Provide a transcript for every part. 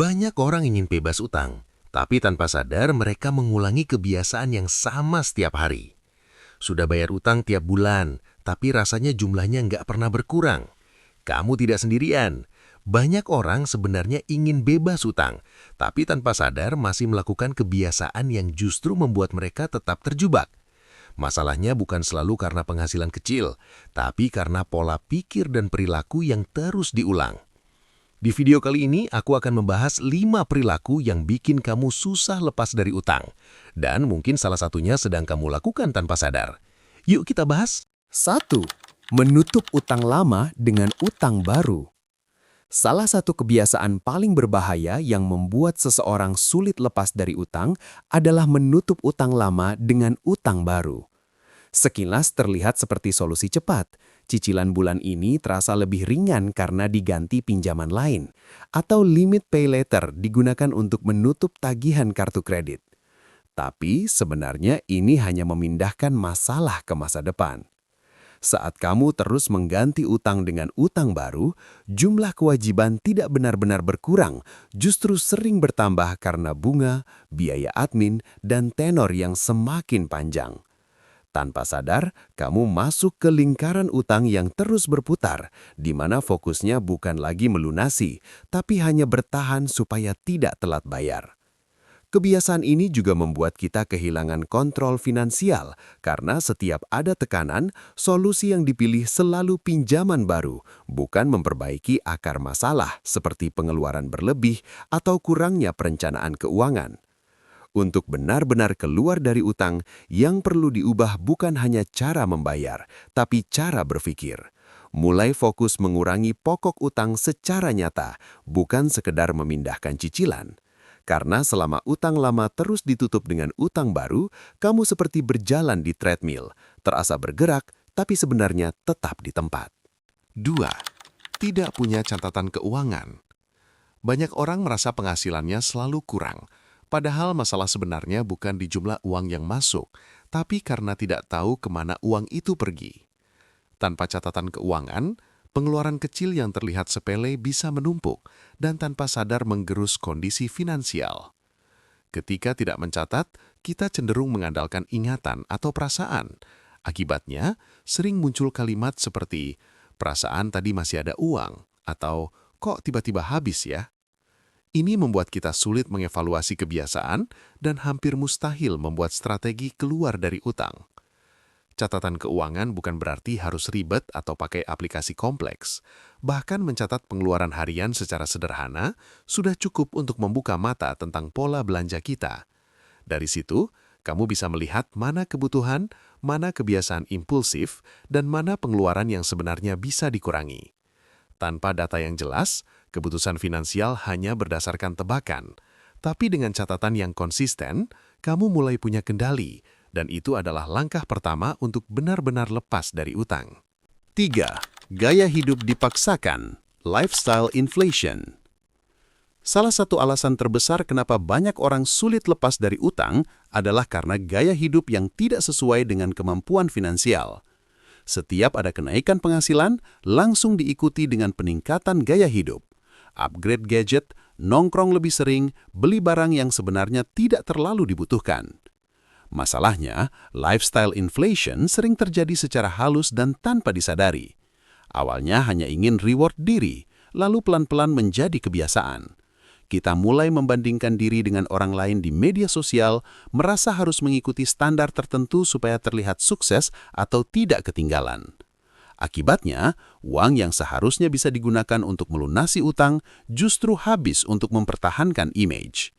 Banyak orang ingin bebas utang, tapi tanpa sadar mereka mengulangi kebiasaan yang sama setiap hari. Sudah bayar utang tiap bulan, tapi rasanya jumlahnya nggak pernah berkurang. Kamu tidak sendirian. Banyak orang sebenarnya ingin bebas utang, tapi tanpa sadar masih melakukan kebiasaan yang justru membuat mereka tetap terjebak. Masalahnya bukan selalu karena penghasilan kecil, tapi karena pola pikir dan perilaku yang terus diulang. Di video kali ini, aku akan membahas 5 perilaku yang bikin kamu susah lepas dari utang. Dan mungkin salah satunya sedang kamu lakukan tanpa sadar. Yuk kita bahas. 1. Menutup utang lama dengan utang baru. Salah satu kebiasaan paling berbahaya yang membuat seseorang sulit lepas dari utang adalah menutup utang lama dengan utang baru. Sekilas terlihat seperti solusi cepat. Cicilan bulan ini terasa lebih ringan karena diganti pinjaman lain. Atau limit pay later digunakan untuk menutup tagihan kartu kredit. Tapi sebenarnya ini hanya memindahkan masalah ke masa depan. Saat kamu terus mengganti utang dengan utang baru, jumlah kewajiban tidak benar-benar berkurang, justru sering bertambah karena bunga, biaya admin, dan tenor yang semakin panjang. Tanpa sadar, kamu masuk ke lingkaran utang yang terus berputar, di mana fokusnya bukan lagi melunasi, tapi hanya bertahan supaya tidak telat bayar. Kebiasaan ini juga membuat kita kehilangan kontrol finansial, karena setiap ada tekanan, solusi yang dipilih selalu pinjaman baru, bukan memperbaiki akar masalah seperti pengeluaran berlebih atau kurangnya perencanaan keuangan. Untuk benar-benar keluar dari utang, yang perlu diubah bukan hanya cara membayar, tapi cara berpikir. Mulai fokus mengurangi pokok utang secara nyata, bukan sekedar memindahkan cicilan. Karena selama utang lama terus ditutup dengan utang baru, kamu seperti berjalan di treadmill, terasa bergerak, tapi sebenarnya tetap di tempat. 2. Tidak punya catatan keuangan. Banyak orang merasa penghasilannya selalu kurang, padahal masalah sebenarnya bukan di jumlah uang yang masuk, tapi karena tidak tahu kemana uang itu pergi. Tanpa catatan keuangan, pengeluaran kecil yang terlihat sepele bisa menumpuk dan tanpa sadar menggerus kondisi finansial. Ketika tidak mencatat, kita cenderung mengandalkan ingatan atau perasaan. Akibatnya, sering muncul kalimat seperti, "Perasaan tadi masih ada uang," atau "Kok tiba-tiba habis ya?" Ini membuat kita sulit mengevaluasi kebiasaan dan hampir mustahil membuat strategi keluar dari utang. Catatan keuangan bukan berarti harus ribet atau pakai aplikasi kompleks. Bahkan mencatat pengeluaran harian secara sederhana sudah cukup untuk membuka mata tentang pola belanja kita. Dari situ, kamu bisa melihat mana kebutuhan, mana kebiasaan impulsif, dan mana pengeluaran yang sebenarnya bisa dikurangi. Tanpa data yang jelas, keputusan finansial hanya berdasarkan tebakan. Tapi dengan catatan yang konsisten, kamu mulai punya kendali, dan itu adalah langkah pertama untuk benar-benar lepas dari utang. 3. Gaya hidup dipaksakan. Lifestyle inflation. Salah satu alasan terbesar kenapa banyak orang sulit lepas dari utang adalah karena gaya hidup yang tidak sesuai dengan kemampuan finansial. Setiap ada kenaikan penghasilan, langsung diikuti dengan peningkatan gaya hidup. Upgrade gadget, nongkrong lebih sering, beli barang yang sebenarnya tidak terlalu dibutuhkan. Masalahnya, lifestyle inflation sering terjadi secara halus dan tanpa disadari. Awalnya hanya ingin reward diri, lalu pelan-pelan menjadi kebiasaan. Kita mulai membandingkan diri dengan orang lain di media sosial, merasa harus mengikuti standar tertentu supaya terlihat sukses atau tidak ketinggalan. Akibatnya, uang yang seharusnya bisa digunakan untuk melunasi utang justru habis untuk mempertahankan image.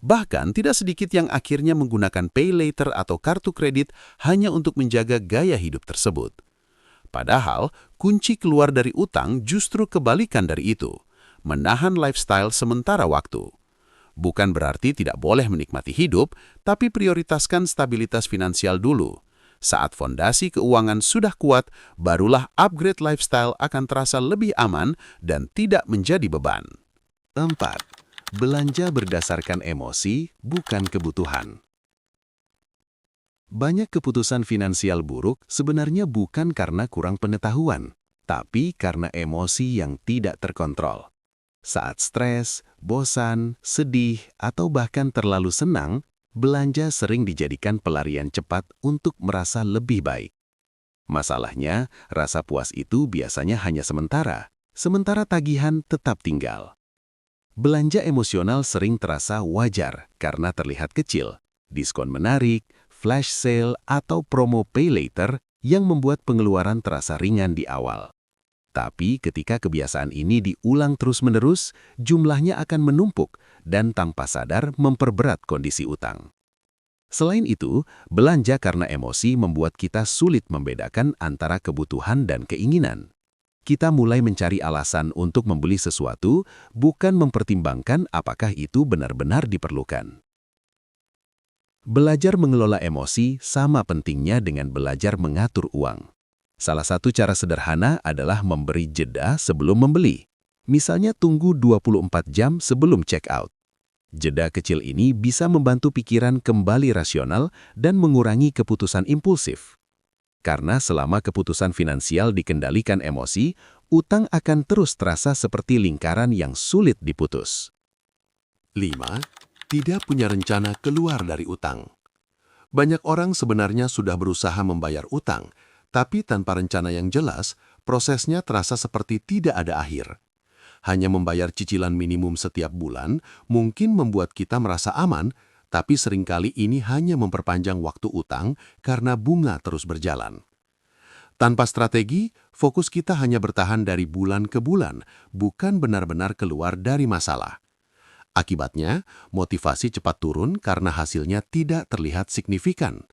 Bahkan tidak sedikit yang akhirnya menggunakan pay later atau kartu kredit hanya untuk menjaga gaya hidup tersebut. Padahal, kunci keluar dari utang justru kebalikan dari itu. Menahan lifestyle sementara waktu. Bukan berarti tidak boleh menikmati hidup, tapi prioritaskan stabilitas finansial dulu. Saat fondasi keuangan sudah kuat, barulah upgrade lifestyle akan terasa lebih aman dan tidak menjadi beban. 4. Belanja berdasarkan emosi, bukan kebutuhan. Banyak keputusan finansial buruk sebenarnya bukan karena kurang pengetahuan, tapi karena emosi yang tidak terkontrol. Saat stres, bosan, sedih, atau bahkan terlalu senang, belanja sering dijadikan pelarian cepat untuk merasa lebih baik. Masalahnya, rasa puas itu biasanya hanya sementara tagihan tetap tinggal. Belanja emosional sering terasa wajar karena terlihat kecil, diskon menarik, flash sale, atau promo pay later yang membuat pengeluaran terasa ringan di awal. Tapi ketika kebiasaan ini diulang terus-menerus, jumlahnya akan menumpuk dan tanpa sadar memperberat kondisi utang. Selain itu, belanja karena emosi membuat kita sulit membedakan antara kebutuhan dan keinginan. Kita mulai mencari alasan untuk membeli sesuatu, bukan mempertimbangkan apakah itu benar-benar diperlukan. Belajar mengelola emosi sama pentingnya dengan belajar mengatur uang. Salah satu cara sederhana adalah memberi jeda sebelum membeli. Misalnya tunggu 24 jam sebelum check out. Jeda kecil ini bisa membantu pikiran kembali rasional dan mengurangi keputusan impulsif. Karena selama keputusan finansial dikendalikan emosi, utang akan terus terasa seperti lingkaran yang sulit diputus. 5. Tidak punya rencana keluar dari utang. Banyak orang sebenarnya sudah berusaha membayar utang, tapi tanpa rencana yang jelas, prosesnya terasa seperti tidak ada akhir. Hanya membayar cicilan minimum setiap bulan mungkin membuat kita merasa aman, tapi seringkali ini hanya memperpanjang waktu utang karena bunga terus berjalan. Tanpa strategi, fokus kita hanya bertahan dari bulan ke bulan, bukan benar-benar keluar dari masalah. Akibatnya, motivasi cepat turun karena hasilnya tidak terlihat signifikan.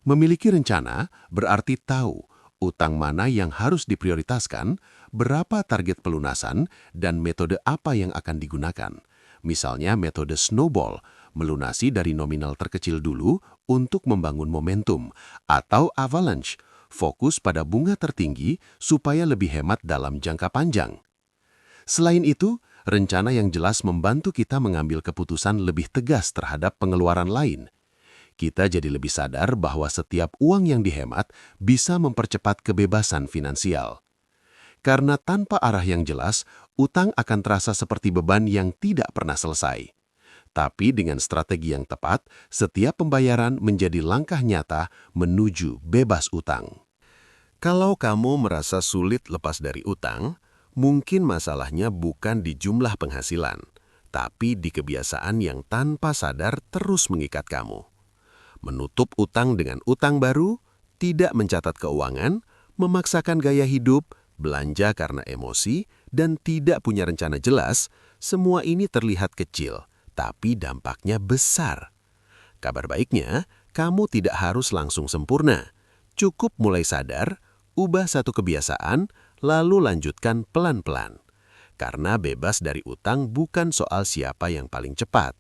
Memiliki rencana berarti tahu utang mana yang harus diprioritaskan, berapa target pelunasan, dan metode apa yang akan digunakan. Misalnya metode snowball, melunasi dari nominal terkecil dulu untuk membangun momentum, atau avalanche, fokus pada bunga tertinggi supaya lebih hemat dalam jangka panjang. Selain itu, rencana yang jelas membantu kita mengambil keputusan lebih tegas terhadap pengeluaran lain. Kita jadi lebih sadar bahwa setiap uang yang dihemat bisa mempercepat kebebasan finansial. Karena tanpa arah yang jelas, utang akan terasa seperti beban yang tidak pernah selesai. Tapi dengan strategi yang tepat, setiap pembayaran menjadi langkah nyata menuju bebas utang. Kalau kamu merasa sulit lepas dari utang, mungkin masalahnya bukan di jumlah penghasilan, tapi di kebiasaan yang tanpa sadar terus mengikat kamu. Menutup utang dengan utang baru, tidak mencatat keuangan, memaksakan gaya hidup, belanja karena emosi, dan tidak punya rencana jelas, semua ini terlihat kecil, tapi dampaknya besar. Kabar baiknya, kamu tidak harus langsung sempurna. Cukup mulai sadar, ubah satu kebiasaan, lalu lanjutkan pelan-pelan. Karena bebas dari utang bukan soal siapa yang paling cepat,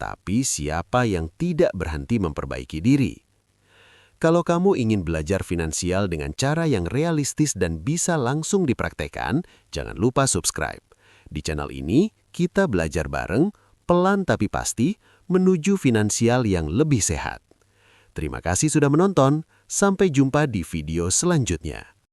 tapi siapa yang tidak berhenti memperbaiki diri. Kalau kamu ingin belajar finansial dengan cara yang realistis dan bisa langsung dipraktekkan, jangan lupa subscribe. Di channel ini, kita belajar bareng, pelan tapi pasti, menuju finansial yang lebih sehat. Terima kasih sudah menonton, sampai jumpa di video selanjutnya.